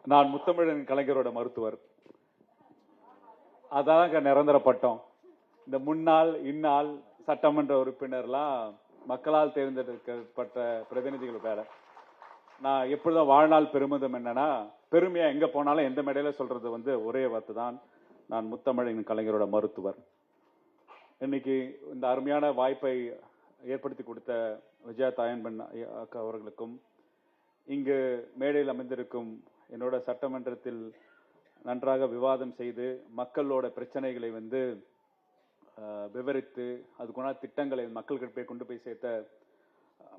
நான் முத்தமிழன் கலைஞரோட மருத்துவர். அதாங்க நிரந்தர பட்டம். இந்த முன்னாள் இந்நாள் சட்டமன்ற உறுப்பினர்லாம் மக்களால் தேர்ந்தெடுக்கப்பட்ட பிரதிநிதிகள் வேற. நான் எப்பொழுதும் வாழ்நாள் பெருமிதம் என்னன்னா, பெருமையா எங்க போனாலும் எந்த மேடையில சொல்றது ஒரே வார்த்தை தான், நான் முத்தமிழின் கலைஞரோட மருத்துவர். இன்னைக்கு இந்த அருமையான வாய்ப்பை ஏற்படுத்தி கொடுத்த விஜயா தாயன்பன் அக்கா அவர்களுக்கும், இங்கு மேடையில் அமைந்திருக்கும் என்னோட சட்டமன்றத்தில் நன்றாக விவாதம் செய்து மக்களோட பிரச்சனைகளை விவரித்து அதுக்குள்ள திட்டங்களை மக்கள்கிட்ட கொண்டு போய் சேர்த்த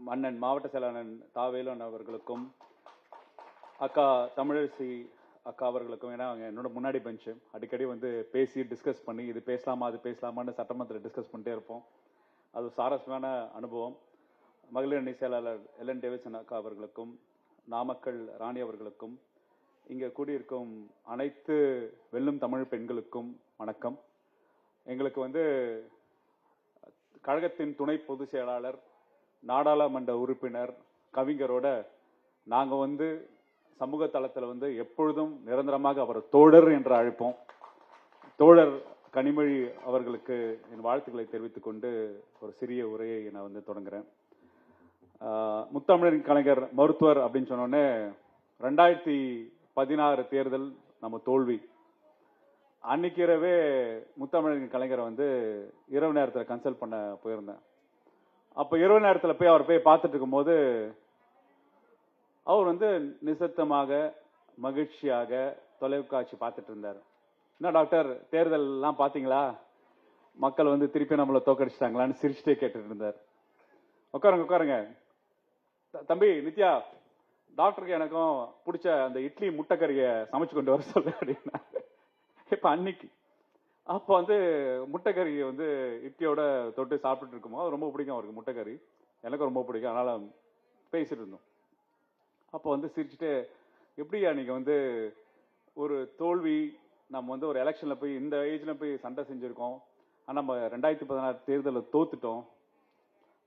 மன்னன் மாவட்ட செயலாளர் தாவேலன் அவர்களுக்கும், அக்கா தமிழரசி அக்கா அவர்களுக்கும், ஏன்னா அவங்க என்னோட முன்னாடி பெஞ்சு அடிக்கடி பேசி டிஸ்கஸ் பண்ணி இது பேசலாமா அது பேசலாமான்னு சட்டமன்றத்தில் டிஸ்கஸ் பண்ணிட்டே இருப்போம். அது சாரஸ்யமான அனுபவம். மகளிர் அணி செயலாளர் எல்என் டேவிட்சன் அக்கா அவர்களுக்கும், நாமக்கல் ராணி அவர்களுக்கும், இங்கே கூடியிருக்கும் அனைத்து வெல்லும் தமிழ் பெண்களுக்கும் வணக்கம். எங்களுக்கு கழகத்தின் துணை பொதுச் செயலாளர், நாடாளுமன்ற உறுப்பினர், கவிஞரோட நாங்க சமூக தளத்தில் எப்பொழுதும் நிரந்தரமாக அவர் தோழர் என்று அழைப்போம். தோழர் கனிமொழி அவர்களுக்கு என் வாழ்த்துக்களை தெரிவித்துக் கொண்டு ஒரு சிறிய உரையை நான் தொடங்குறேன். முத்தமிழன் கலைஞர் மருத்துவர் அப்படின்னு சொன்னோடனே 2016 தேர்தல் நம்ம தோல்வி. அன்னைக்கு இரவே முத்தமிழன் கலைஞரை இரவு நேரத்தில் கன்சல்ட் பண்ண போயிருந்தேன். அப்போ இரவு நேரத்தில் போய் அவர் போய் பார்த்துட்டு இருக்கும்போது அவர் நிசப்தமாக மகிழ்ச்சியாக தொலைக்காட்சி பார்த்துட்டு இருந்தார். என்ன டாக்டர், தேர்தல் எல்லாம் பார்த்தீங்களா, மக்கள் திருப்பி நம்மளை தோக்கடிச்சிட்டாங்களான்னு சிரிச்சுட்டே கேட்டுட்டு இருந்தார். உட்காருங்க தம்பி நித்யா, டாக்டருக்கு எனக்கும் பிடிச்ச அந்த இட்லி முட்டைக்கறியை சமைச்சு கொண்டு வர சொல்ல அப்படின்னா. இப்ப அன்னைக்கு அப்போ முட்டைக்கறி இட்லியோட தொட்டு சாப்பிட்டுட்டு இருக்குமோ, ரொம்ப பிடிக்கும் அவருக்கு முட்டைக்கறி, எனக்கும் ரொம்ப பிடிக்கும். அதனால பேசிட்டு இருந்தோம். அப்போ சிரிச்சுட்டு, எப்படியா நீங்க ஒரு தோல்வி, நம்ம ஒரு எலெக்ஷன்ல போய் இந்த ஏஜ்ல போய் சண்டை செஞ்சிருக்கோம், ஆனா நம்ம 2016 தேர்தலில் தோத்துட்டோம்,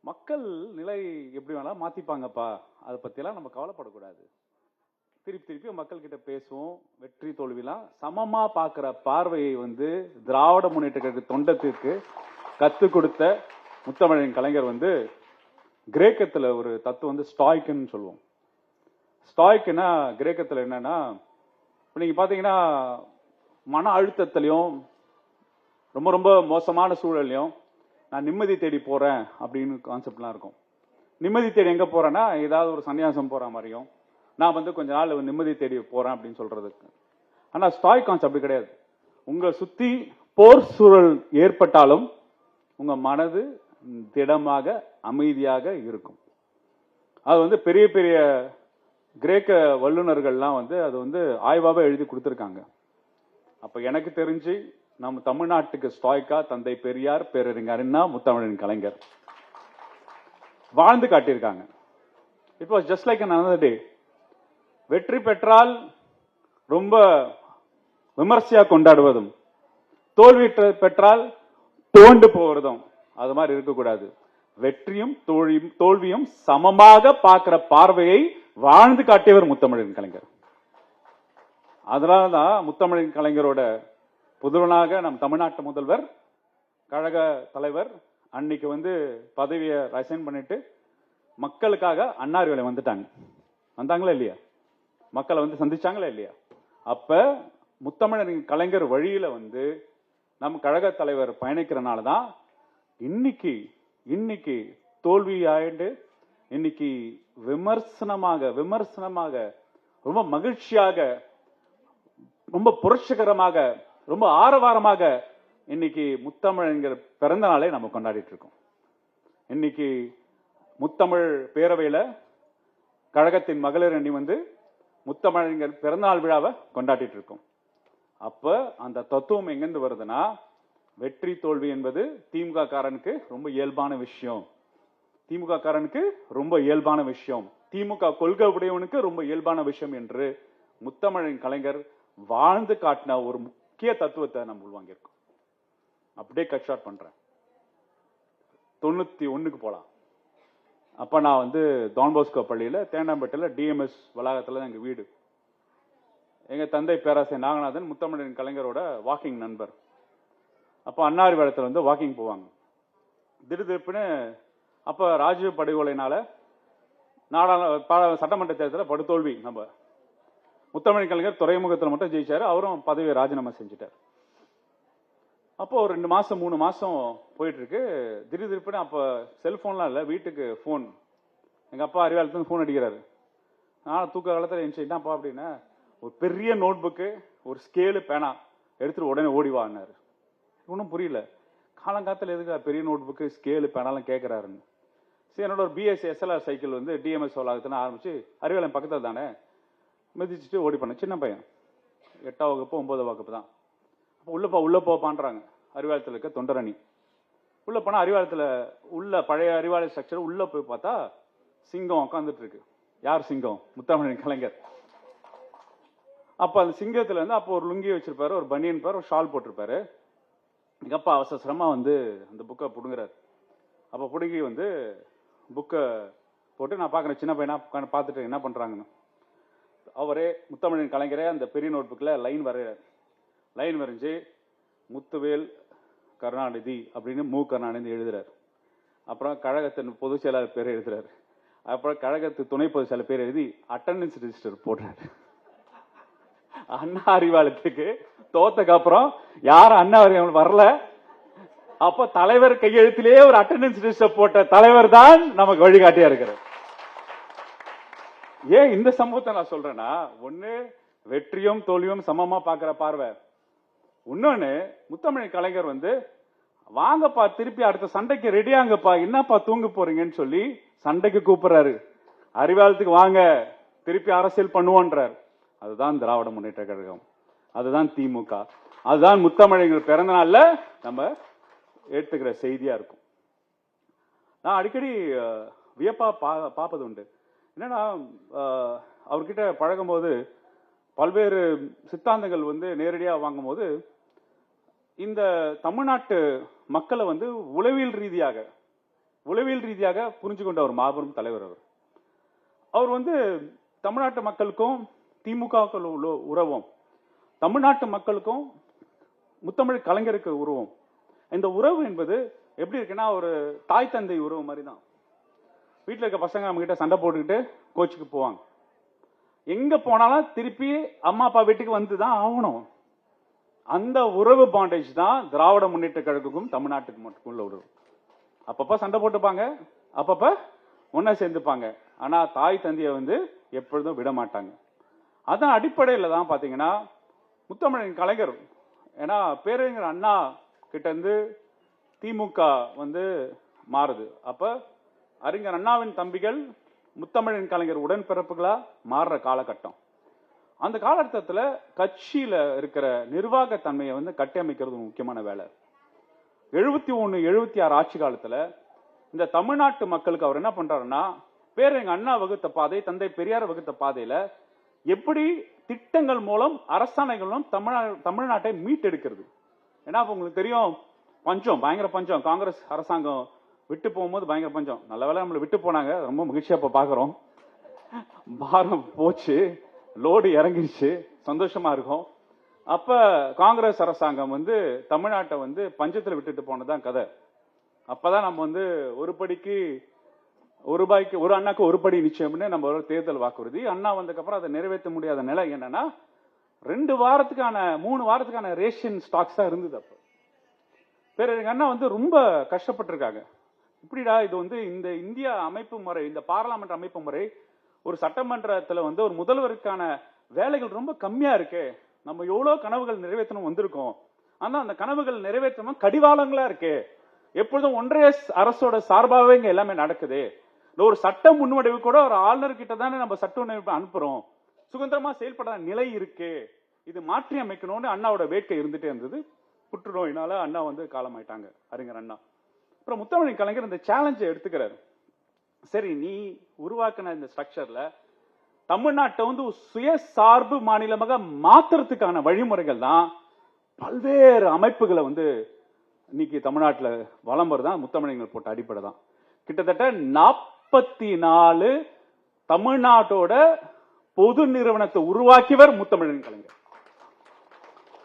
மக்கள் நிலை எப்படி வேணாலும் மாத்திப்பாங்கப்பா, அதை பத்தியெல்லாம் நம்ம கவலைப்படக்கூடாது, திருப்பி மக்கள் கிட்ட பேசுவோம், வெற்றி தோல்விலாம் சமமா பார்க்கிற பார்வையை திராவிட முன்னேற்ற கழக தொண்டத்துக்கு கத்துக் கொடுத்த முத்தமிழன் கலைஞர் கிரேக்கத்துல ஒரு தத்துவம் ஸ்டாய்க்குன்னு சொல்லுவோம். ஸ்டாய்க்குன்னா கிரேக்கத்துல என்னன்னா, நீங்க பாத்தீங்கன்னா மன அழுத்தத்திலையும் ரொம்ப ரொம்ப மோசமான சூழலையும் நான் நிம்மதி தேடி போறேன் அப்படின்னு கான்செப்ட்லாம் இருக்கும். நிம்மதி தேடி எங்க போறேன்னா, ஏதாவது ஒரு சன்னியாசம் போற மாதிரியும், நான் கொஞ்ச நாள் நிம்மதி தேடி போறேன் அப்படின்னு சொல்றதுக்கு. ஆனா ஸ்டாய் கான்செப்ட் அப்படி கிடையாது. உங்க சுத்தி போர் சூழல் ஏற்பட்டாலும் உங்க மனது திடமாக அமைதியாக இருக்கும். அது பெரிய பெரிய கிரேக்க வல்லுநர்கள்லாம் அது ஆய்வாக எழுதி கொடுத்திருக்காங்க. அப்ப எனக்கு தெரிஞ்சு நம்ம தமிழ்நாட்டுக்கு ஸ்டாய்க்கா தந்தை பெரியார், பேரறிஞர் அண்ணா, முத்தமிழன் கலைஞர் வாழ்ந்து காட்டியிருக்காங்க. It was just like another day. வெற்றி பெற்றால் ரொம்ப விமர்சையா கொண்டாடுவதும், தோல்வி பெற்றால் தோண்டு போவதும் அது மாதிரி இருக்கக்கூடாது. வெற்றியும் தோல்வியும் சமமாக பார்க்கிற பார்வையை வாழ்ந்து காட்டியவர் முத்தமிழன் கலைஞர். அதனாலதான் முத்தமிழன் கலைஞரோட புதுவனாக நம் தமிழ்நாட்டு முதல்வர், கழக தலைவர் அன்னைக்கு பதவியை ரிசைன் பண்ணிட்டு மக்களுக்காக அன்னார்களை வந்தாங்களா இல்லையா, மக்களை சந்திச்சாங்களா இல்லையா. அப்ப முத்தமிழன் கலைஞர் வழியில நம் கழக தலைவர் பயணிக்கிறனாலதான் இன்னைக்கு தோல்வி ஆயிட்டு இன்னைக்கு விமர்சனமாக ரொம்ப மகிழ்ச்சியாக, ரொம்ப புரட்சிகரமாக, ரொம்ப ஆரவாரமாக இன்னைக்கு முத்தமிழர் பிறந்த நாளை நம்ம கொண்டாடிட்டு இருக்கோம். இன்னைக்கு முத்தமிழ் பேரவையில கழகத்தின் மகளிர் அணி முத்தமிழர் பிறந்தநாள் விழாவை கொண்டாடிட்டு இருக்கோம். அப்ப அந்த தத்துவம் எங்கிருந்து வருதுன்னா, வெற்றி தோல்வி என்பது திமுக காரனுக்கு ரொம்ப இயல்பான விஷயம், திமுக கொள்கை உடையவனுக்கு ரொம்ப இயல்பான விஷயம் என்று முத்தமிழன் கலைஞர் வாழ்ந்து காட்டின ஒரு முக்கிய தத்துவத்தை நம்ம உள்வாங்கியிருக்கோம். அப்படியே கட் ஷார்ட் பண்றேன். 91க்கு போலாம். அப்ப நான் டான் பாஸ்கோ பள்ளியில தேனாம்பேட்டையில டிஎம்எஸ் வளாகத்துல எங்க வீடு. எங்க தந்தை பேராசிரியர் நாகநாதன் முத்தமிழன் கலைஞரோட வாக்கிங் நண்பர். அப்போ அண்ணா அறிவாலயத்தில் வந்து வாக்கிங் போவாங்க. திடுதிப்புன்னு அப்ப ராஜீவ் படுகொலைனால சட்டமன்ற தேர்தலில் படுதோல்வி. நம்ம முத்தமிழ் கலைஞர் துறைமுகத்தில் மட்டும் ஜெயிச்சாரு, அவரும் பதவியை ராஜினாமா செஞ்சுட்டார். அப்போ ஒரு 2 மாசம் 3 மாசம் போயிட்டு இருக்கு. திடீர்னு அப்ப செல்போன்லாம் இல்லை, வீட்டுக்கு போன். எங்க அப்பா அறிவாலயத்துல போன் அடிக்கிறாரு. நான் தூக்க காலத்தில் எழுந்துச்சு, என்னப்பா அப்படின்னா, ஒரு பெரிய நோட் புக்கு, ஒரு ஸ்கேலு, பேனா எடுத்துட்டு உடனே ஓடிவான்னாரு. ஒன்றும் புரியல, காலங்காலத்தில் எதுக்கு பெரிய நோட் புக்கு ஸ்கேலு பேனாலாம் கேட்கிறாருன்னு. சரி, என்னோட ஒரு பிஎஸ்சி எஸ்எல்ஆர் சைக்கிள் வந்து டிஎம்எஸ் வளாகத்துல ஆரம்பிச்சு அறிவாலயம் பக்கத்தில் தானே மிதிச்சுட்டு ஓடி பண்ணேன். சின்ன பையன், 8ஆம் வகுப்பு 9ஆம் வகுப்பு தான். அப்போ உள்ள போப்பான்றாங்க. அறிவாலயத்தில் இருக்க தொண்டரணி உள்ள போனா, அறிவாலயத்தில் உள்ள பழைய அறிவாலய ஸ்ட்ரக்சர் உள்ள போய் பார்த்தா சிங்கம் உட்காந்துட்டு இருக்கு. யார் சிங்கம்? முத்தமிழன் கலைஞர். அப்ப அந்த சிங்கத்துல இருந்து அப்போ ஒரு லுங்கி வச்சிருப்பாரு, ஒரு பனியன் பாரு, ஒரு ஷால் போட்டிருப்பாரு. எங்க அப்பா அவசரமா வந்து அந்த புக்கை புடுங்குறாரு. அப்ப புடுங்கி வந்து புக்கை போட்டு நான் பாக்குறேன், சின்ன பையனா பார்த்துட்டு என்ன பண்றாங்கன்னு. அவரே முத்தமிழன் கலைஞரே அந்த பெரிய நோட் புக்ல லைன் வரைஞ்சு முத்துவேல் கருணாநிதி அப்படின்னு மு கருணாநிதி எழுதுறாரு. அப்புறம் கழகத்தின் பொதுச் செயலாளர் பேர் எழுதுறாரு. அப்புறம் கழகத்து துணை பொதுச் செயலாளர் பேர் எழுதி அட்டெண்டன்ஸ் ரெஜிஸ்டர் போடுறாரு. அண்ணா அறிவாலயத்துக்கு தோத்தக்கு அப்புறம் யாரும் அண்ணா அறிவாலயம் வரல. அப்ப தலைவர் கையெழுத்திலேயே ஒரு அட்டெண்டன்ஸ் ரெஜிஸ்டர் போட்ட தலைவர் தான் நமக்கு வழிகாட்டியா இருக்கிறார். ஏன் இந்த சம்பவத்தை நான் சொல்றேன்னா, ஒண்ணு வெற்றியும் தோல்வியும் சமமா பாக்குற பார்வை. இன்னொன்னு, முத்தமிழ் கலைஞர் வந்து வாங்கப்பா திருப்பி அடுத்த சண்டைக்கு ரெடியாங்கப்பா, என்னப்பா தூங்க போறீங்கன்னு சொல்லி சண்டைக்கு கூப்பிடுறாரு. அறிவாலயத்துக்கு வாங்க, திருப்பி அரசியல் பண்ணுவோன்றார். அதுதான் திராவிட முன்னேற்ற கழகம், அதுதான் திமுக, அதுதான் முத்தமிழர் பிறந்த நாள்ல நம்ம எடுத்துக்கிற செய்தியா இருக்கும். நான் அடிக்கடி வியப்பா பார்ப்பது உண்டு. என்னன்னா, அவர்கிட்ட பழகும் போது பல்வேறு சித்தாந்தங்கள் வந்து நேரடியா வாங்கும் போது இந்த தமிழ்நாட்டு மக்களை வந்து உளவியல் ரீதியாக புரிஞ்சு கொண்ட ஒரு மாபெரும் தலைவர் அவர். அவர் வந்து தமிழ்நாட்டு மக்களுக்கும் திமுக உள்ள உறவும், தமிழ்நாட்டு மக்களுக்கும் முத்தமிழ் கலைஞருக்கு உறவும், இந்த உறவு என்பது எப்படி இருக்குன்னா, ஒரு தாய் தந்தை உறவு மாதிரி தான். வீட்டில் இருக்க பசங்க நம்ம கிட்ட சண்டை போட்டுக்கிட்டு கோச்சுக்கு போவாங்க. எங்க போனாலும் திருப்பி அம்மா அப்பா வீட்டுக்கு வந்துதான் ஆகணும். அந்த உறவு பாண்டேஜ் தான் திராவிட முன்னேற்ற கழகத்துக்கும் தமிழ்நாட்டுக்கு மட்டும் உள்ள உறவு. அப்பப்ப சண்டை போட்டுப்பாங்க, அப்பப்ப ஒன்னா சேர்ந்துப்பாங்க. ஆனா தாய் தந்தைய வந்து எப்பொழுதும் விட மாட்டாங்க. அதன் அடிப்படையில தான் பாத்தீங்கன்னா முத்தமிழன் கலைஞர், ஏன்னா பேரறிஞர் அண்ணா கிட்ட இருந்து திமுக வந்து மாறுது. அப்ப அறிஞர் அண்ணாவின் தம்பிகள் முத்தமிழன் கலைஞர் உடன்பிறப்புகளா மாறுற காலகட்டம். அந்த காலகட்டத்துல கட்சியில இருக்கிற நிர்வாக தன்மையை வந்து கட்டமைக்கிறது முக்கியமான வேலை. 71, 76 ஆட்சி காலத்துல இந்த தமிழ்நாட்டு மக்களுக்கு அவர் என்ன பண்றாருன்னா, பேரறிஞர் அண்ணா வகுத்த பாதை, தந்தை பெரியார் வகுத்த பாதையில எப்படி திட்டங்கள் மூலம் அரசாணைகளும் தமிழ்நாட்டை மீட்டெடுக்கிறது. ஏன்னா உங்களுக்கு தெரியும், பஞ்சம், பயங்கர பஞ்சம். காங்கிரஸ் அரசாங்கம் விட்டு போகும்போது பயங்கர பஞ்சம். நல்ல வேலை நம்மளை விட்டு போனாங்க, ரொம்ப மகிழ்ச்சியா இப்ப பாக்குறோம். பாரம் போச்சு, லோடு இறங்கிருச்சு, சந்தோஷமா இருக்கும். அப்ப காங்கிரஸ் அரசாங்கம் வந்து தமிழ்நாட்டை வந்து பஞ்சத்துல விட்டுட்டு போனதான் கதை. அப்பதான் நம்ம வந்து ஒரு படிக்கு ₹1 ஒரு அண்ணாக்கு ஒரு படி நிச்சயம்னு நம்ம ஒரு தேர்தல் வாக்குறுதி. அண்ணா வந்ததுக்கு அப்புறம் அதை நிறைவேற்ற முடியாத நிலை என்னன்னா, 2 வாரத்துக்கான 3 வாரத்துக்கான ரேஷன் ஸ்டாக்ஸ் தான் இருந்தது. அப்ப பேரறிஞர் அண்ணா வந்து ரொம்ப கஷ்டப்பட்டிருக்காங்க. இப்படிடா இது வந்து இந்த இந்திய அமைப்பு முறை, இந்த பார்லிமெண்ட் அமைப்பு முறை, ஒரு சட்டமன்றத்துல வந்து ஒரு முதல்வருக்கான வேலைகள் ரொம்ப கம்மியா இருக்கு. நம்ம எவ்வளவு கனவுகள் நிறைவேற்றணும் வந்திருக்கோம், ஆனா அந்த கனவுகள் நிறைவேற்றணும் கடிவாளங்களா இருக்கு. எப்பொழுதும் ஒன்றிய அரசோட சார்பாகவே இங்க எல்லாமே நடக்குது. ஒரு சட்ட முன்வடிவு கூட ஒரு ஆளுநர் கிட்ட தானே நம்ம சட்ட முன்வடிவு அனுப்புறோம். சுதந்திரமா செயல்பட நிலை இருக்கு, இது மாற்றி அமைக்கணும்னு அண்ணாவோட வேட்கை இருந்துட்டே இருந்தது. புற்றுநோயினால அண்ணா வந்து காலமாயிட்டாங்க, அறிஞர் அண்ணா. அப்புறம் முத்தமிழ் கலைஞர் இந்த சேலஞ்சை எடுத்துக்கிறாரு. சரி, நீ உருவாக்கின இந்த ஸ்ட்ரக்சர்ல தமிழ்நாட்டை வந்து சுயசார்பு மாநிலமாக மாத்துறதுக்கான வழிமுறைகள் தான் பல்வேறு அமைப்புகளை வந்து இன்னைக்கு தமிழ்நாட்டில் வலம் வருதான் முத்தமிழர்கள் போட்ட அடிப்படை தான். கிட்டத்தட்ட 44 தமிழ்நாட்டோட பொது நிறுவனத்தை உருவாக்கியவர் முத்தமிழன் கலைஞர்.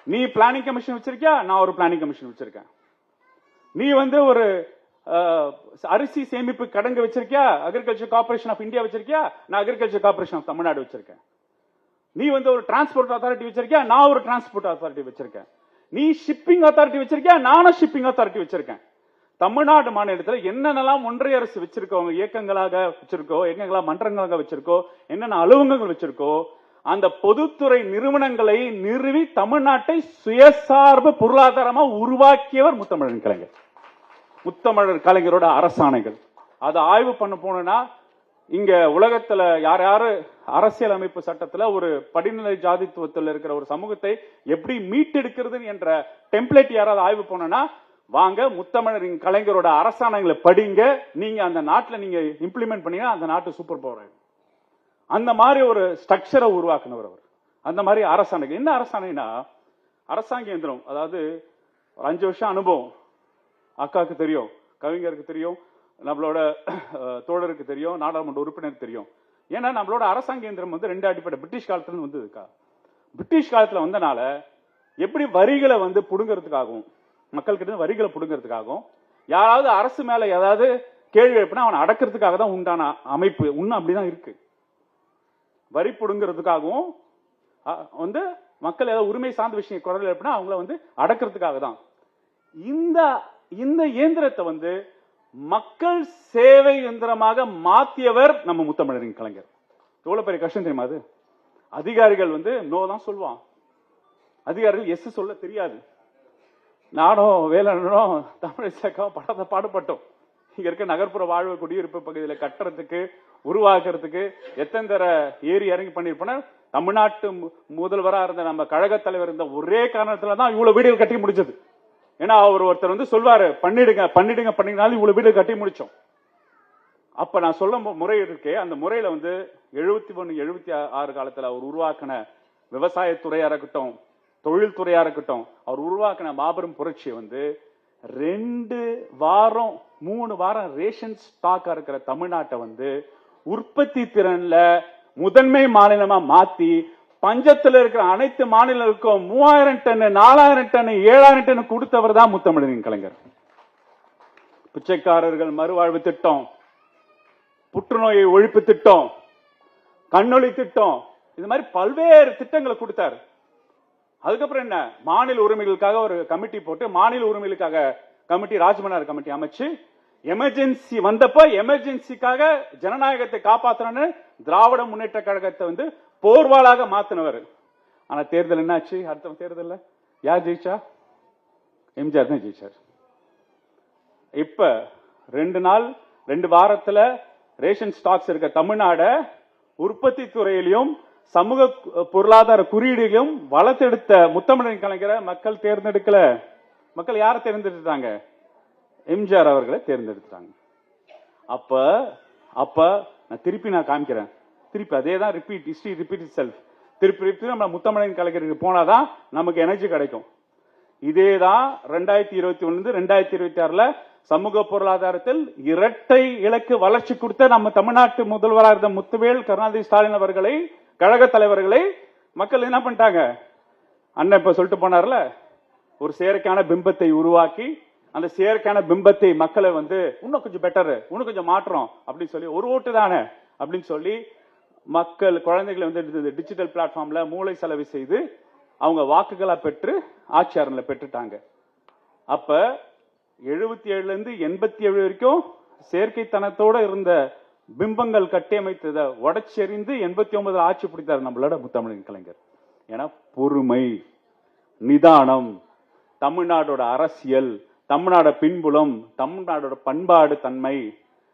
நீ பிளானிங் கமிஷன் வச்சிருக்கியா, நான் ஒரு பிளானிங் கமிஷன் வச்சிருக்கேன். நீ ஒரு அரிசி சேமிப்பு கடங்கு வச்சிருக்கியா, அக்ரிகல்ச்சர் கார்பரேஷன் ஆஃப் இந்தியா வச்சிருக்கியா, நான் அக்ரிகல்ச்சர் கார்பரேஷன் ஆஃப் தமிழ்நாடு வச்சிருக்கேன். நீ ஒரு டிரான்ஸ்போர்ட் அத்தாரிட்டி வச்சிருக்கியா, நான் ஒரு டிரான்ஸ்போர்ட் அத்தாரிட்டி வச்சிருக்கேன். நீ ஷிப்பிங் அத்தாரிட்டி வச்சிருக்கியா, நானும் ஷிப்பிங் அத்தாரிட்டி வச்சிருக்கேன். தமிழ்நாடு மாநிலத்தில் என்னென்னலாம் ஒன்றிய அரசு வச்சிருக்கோ, இயக்கங்களாக வச்சிருக்கோ, இயக்கங்களாக மன்றங்களாக வச்சிருக்கோ, என்னென்ன அலுவலகங்கள் வச்சிருக்கோ, அந்த பொதுத்துறை நிறுவனங்களை நிறுவி தமிழ்நாட்டை சுயசார்பு பொருளாதாரமா உருவாக்கியவர் முத்தமிழன் கலைஞர். முத்தமிழர் கலைஞரோட அரசாணைகள் அதை ஆய்வு பண்ண போனா, இங்க உலகத்துல யார் யாரு அரசியல் அமைப்பு சட்டத்துல ஒரு படிநிலை ஜாதித்துவத்தில் இருக்கிற ஒரு சமூகத்தை எப்படி மீட்டெடுக்கிறது என்ற டெம்ப்ளேட் யாராவது ஆய்வு போனா, வாங்க முத்தமிழரின் கலைஞரோட அரசாணைகளை படிங்க. நீங்க அந்த நாட்டில் நீங்க இம்ப்ளிமெண்ட் பண்ணீங்கன்னா அந்த நாட்டு சூப்பர் பவர் ஆயிடும். அந்த மாதிரி ஒரு ஸ்ட்ரக்சரை உருவாக்குனவர் அவர். அந்த மாதிரி அரசாணைகள் என்ன அரசாணைனா, அரசாங்க இயந்திரம், அதாவது 5 வருஷம் அனுபவம் அக்காவுக்கு தெரியும், கவிஞருக்கு தெரியும், நம்மளோட தோழருக்கு தெரியும், நாடாளுமன்ற உறுப்பினருக்கு தெரியும். ஏன்னா நம்மளோட அரசாங்க இயந்திரம் 2 அடிப்படை பிரிட்டிஷ் காலத்துல வந்ததுக்கா. பிரிட்டிஷ் காலத்துல வந்தனால எப்படி வரிகளை புடுங்கிறதுக்காகவும், மக்கள் கிட்ட வரிகளை புடுங்கிறதுக்காகவும், யாராவது அரசு மேல ஏதாவது கேள்வி எழுப்பினா அவனை அடக்கிறதுக்காக தான் உண்டான அமைப்பு. இன்னும் அப்படிதான் இருக்கு. வரி புடுங்கிறதுக்காகவும் மக்கள் ஏதாவது உரிமை சார்ந்த விஷயம் குரல் எழுப்பினா அவங்கள அடக்கிறதுக்காக தான். இந்த இயந்திரத்தை மக்கள் சேவை இயந்திரமாக மாத்தியவர் நம்ம முத்தமிழரின் கலைஞர். எவ்வளவு பெரிய கஷ்டம் தெரியுமா அது? அதிகாரிகள் நோ தான் சொல்லுவான், அதிகாரிகள் எஸ் சொல்ல தெரியாது. நானும் வேலனும் தமிழிசைக்காவும் படத்தை பாடுபட்டோம். இங்க இருக்க நகர்ப்புற வாழ்வு குடியிருப்பு பகுதியில் கட்டுறதுக்கு உருவாக்குறதுக்கு எத்தனை தர ஏறி இறங்கி பண்ணிருப்போம். தமிழ்நாட்டு முதல்வராக இருந்த நம்ம கழக தலைவர் இருந்த ஒரே காரணத்துல தான் இவ்வளவு வீடுகள் கட்டி முடிச்சது. ஏன்னா அவர் ஒருத்தர் சொல்வாரு, பண்ணிடுங்க பண்ணிடுங்க பண்ணினாலும் இவ்வளவு வீடு கட்டி முடிச்சோம். அப்ப நான் சொல்ல முறை இருக்கே, அந்த முறையில 71 76 காலத்துல அவர் உருவாக்கின விவசாயத்துறையா இருக்கட்டும், தொழில்துறையா இருக்கட்டும், அவர் உருவாக்கின மாபெரும் புரட்சி 2 வாரம் 3 வாரம் ரேஷன் ஸ்டாக்கா இருக்கிற தமிழ்நாட்டை உற்பத்தி திறன்ல முதன்மை மாநிலமா மாத்தி பஞ்சத்தில் இருக்கிற அனைத்து மாநிலங்களுக்கும் 3000 டன் 4000 டன் 7000 டன் கொடுத்தவர் தான் முத்தமிழரின் கலைஞர். பிச்சைக்காரர்கள் மறுவாழ்வு திட்டம், புற்றுநோயை ஒழிப்பு திட்டம், கண்ணொளி திட்டம், இது மாதிரி பல்வேறு திட்டங்களை கொடுத்தார். அதுக்கப்புறம் என்ன, மாநில உரிமைகளுக்காக ஒரு கமிட்டி போட்டு மாநில உரிமைகளுக்காக கமிட்டி, ராஜ்மன்னார் கமிட்டி அமைச்சு, எமர்ஜென்சி வந்தப்ப எமர்ஜென்சிக்காக ஜனநாயகத்தை காப்பாற்றணும்னு திராவிட முன்னேற்ற கழகத்தை போர்வாளாக மாத்தினவர். ஆனா தேர்தல் என்னாச்சு? அடுத்த தேர்தல் யார் ஜெயிச்சா? எம்ஜிஆர் தான் ஜெயிச்சார். இப்ப 2 வாரத்துல ரேஷன் ஸ்டாக்ஸ் இருக்க தமிழ்நாட உற்பத்தி துறையிலும் சமூக பொருளாதார குறியீடுகளும் வளர்த்தெடுத்த முத்தமிழரின் கலைஞரை மக்கள் தேர்ந்தெடுக்கல. மக்கள் யாரை தேர்ந்தெடுத்தாங்க? எம்ஜிஆர் அவர்களை தேர்ந்தெடுத்தாங்க. அப்ப நான் திருப்பி காமிக்கிறேன், திருப்பி அதே தான் ரிப்பீட், ஹிஸ்டரி ரிப்பீட் இட்செல்ஃப். திருப்பி நம்ம முத்தமிழரின் கலைஞருக்கு போனாதான் நமக்கு எனர்ஜி கிடைக்கும். இதேதான் 2021 2026 சமூக பொருளாதாரத்தில் இரட்டை இலக்கு வளர்ச்சி கொடுத்த நம்ம தமிழ்நாட்டு முதல்வராக இருந்த முத்துவேல் கருணாநிதி ஸ்டாலின் அவர்களை, கழக தலைவர்களை மக்கள் என்ன பண்ணிட்டாங்க? அண்ணன் இப்ப சொல்லிட்டு போனார்ல, ஒரு செயற்கையான பிம்பத்தை உருவாக்கி அந்த செயற்கையான பிம்பத்தை மக்களை இன்னும் கொஞ்சம் பெட்டர், இன்னும் கொஞ்சம் மாற்றம் அப்படின்னு சொல்லி, ஒரு ஓட்டு தானே அப்படின்னு சொல்லி மக்கள் குழந்தைகளை டிஜிட்டல் பிளாட்ஃபார்ம்ல மூளை செலவு செய்து அவங்க வாக்குகளா பெற்று ஆட்சியாளர்களை பெற்றுட்டாங்க. அப்ப 77 87 வரைக்கும் செயற்கைத்தனத்தோட இருந்த பிம்பங்கள் கட்டியமைத்ததை உடச்செறிந்து 89 ஆட்சி பிடித்தார் நம்மளோட முத்தமிழரின் கலைஞர். ஏன்னா பொறுமை, நிதானம், தமிழ்நாடோட அரசியல், தமிழ்நாட பின்புலம், தமிழ்நாடோட பண்பாடு தன்மை,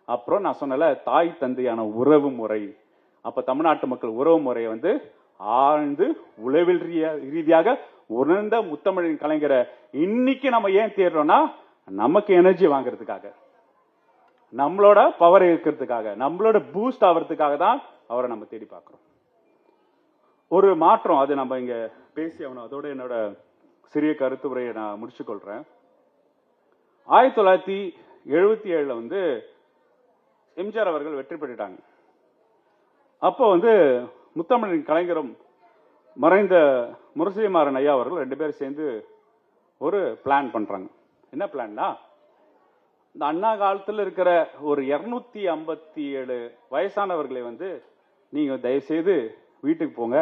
அப்புறம் நான் சொன்னல தாய் தந்தையான உறவு முறை. அப்ப தமிழ்நாட்டு மக்கள் உறவு முறையை ஆழ்ந்து உளவில் ரீதியாக உணர்ந்த முத்தமிழின் கலைஞரை இன்னைக்கு நம்ம ஏன் தேடுறோம்னா, நமக்கு எனர்ஜி வாங்குறதுக்காக, நம்மளோட பவர் இருக்கிறதுக்காக, நம்மளோட பூஸ்ட் ஆகிறதுக்காக தான் அவரை நம்ம தேடி பார்க்கிறோம். ஒரு மாற்றம் அது நம்ம இங்க பேசி ஆகணும். அதோட என்னோட சிறிய கருத்து உரையை நான் முடிச்சுக்கொள்றேன். 1977 எம்ஜிஆர் அவர்கள் வெற்றி பெற்றுட்டாங்க. அப்போ முத்தமிழின் கலைஞரும் மறைந்த முரசொலிமாறன் ஐயா அவர்கள் 2 பேரும் சேர்ந்து ஒரு பிளான் பண்றாங்க. என்ன பிளான்னா, இந்த அண்ணா காலத்தில் இருக்கிற ஒரு 257 வயசானவர்களை வந்து நீங்க தயவு செய்து வீட்டுக்கு போங்க,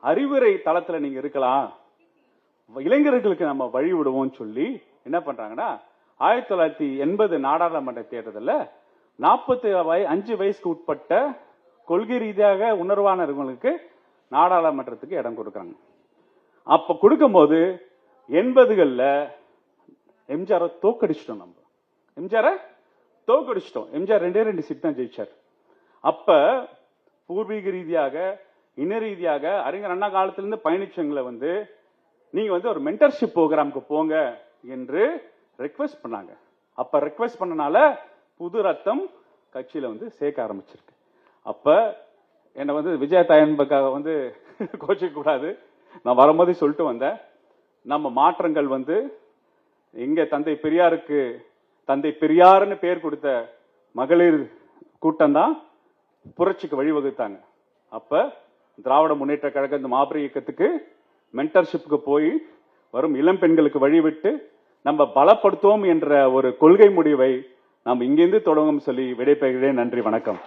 அறிவுரை தளத்துல நீங்க இருக்கலாம், இளைஞர்களுக்கு நம்ம வழி விடுவோம் சொல்லி என்ன பண்றாங்கன்னா 1980 நாடாளுமன்ற தேர்தலில் 45 வயசுக்கு உட்பட்ட கொள்கை ரீதியாக உணர்வானவர்களுக்கு நாடாளுமன்றத்துக்கு இடம் கொடுக்கறாங்க. அப்ப கொடுக்கும்போது 80களில் எம்ஜிஆரை தோக்கடிச்சிட்டோம். நம்ம எம்ஜிஆரை தோக்கடிச்சிட்டோம். எம்ஜிஆர் 2 சீட் தான் ஜெயிச்சார். அப்ப பூர்வீக ரீதியாக இன ரீதியாக அறிஞர் அண்ணா காலத்திலிருந்து பயணிச்சவங்களை வந்து நீங்க வந்து ஒரு மென்டர்ஷிப் ப்ரோக்ராமுக்கு போங்க என்று ரெக்வெஸ்ட் பண்ணாங்க. அப்ப ரெக்வெஸ்ட் பண்ணனால புது ரத்தம் கட்சியில வந்து சேர்க்க ஆரம்பிச்சிருக்கு. அப்ப என்ன வந்து விஜய தாயன்பக்காக வந்து கோச்சிக்க கூடாது, நான் வரும்போது சொல்லிட்டு வந்தேன், நம்ம மாற்றங்கள் வந்து எங்க தந்தை பெரியாருக்கு தந்தை பெரியார்னு பேர் கொடுத்த மகளிர் கூட்டம் தான் புரட்சிக்கு வழிவகுத்தாங்க. அப்ப திராவிட முன்னேற்ற கழக இந்த மாபெரும் இயக்கத்துக்கு மென்டர்ஷிப்புக்கு போய் வரும் இளம் பெண்களுக்கு வழிவிட்டு நம்ம பலப்படுத்துவோம் என்ற ஒரு கொள்கை முடிவை நாம் இங்கிருந்து தொடங்கும் சொல்லி விடைபெறுகிறேன். நன்றி, வணக்கம்.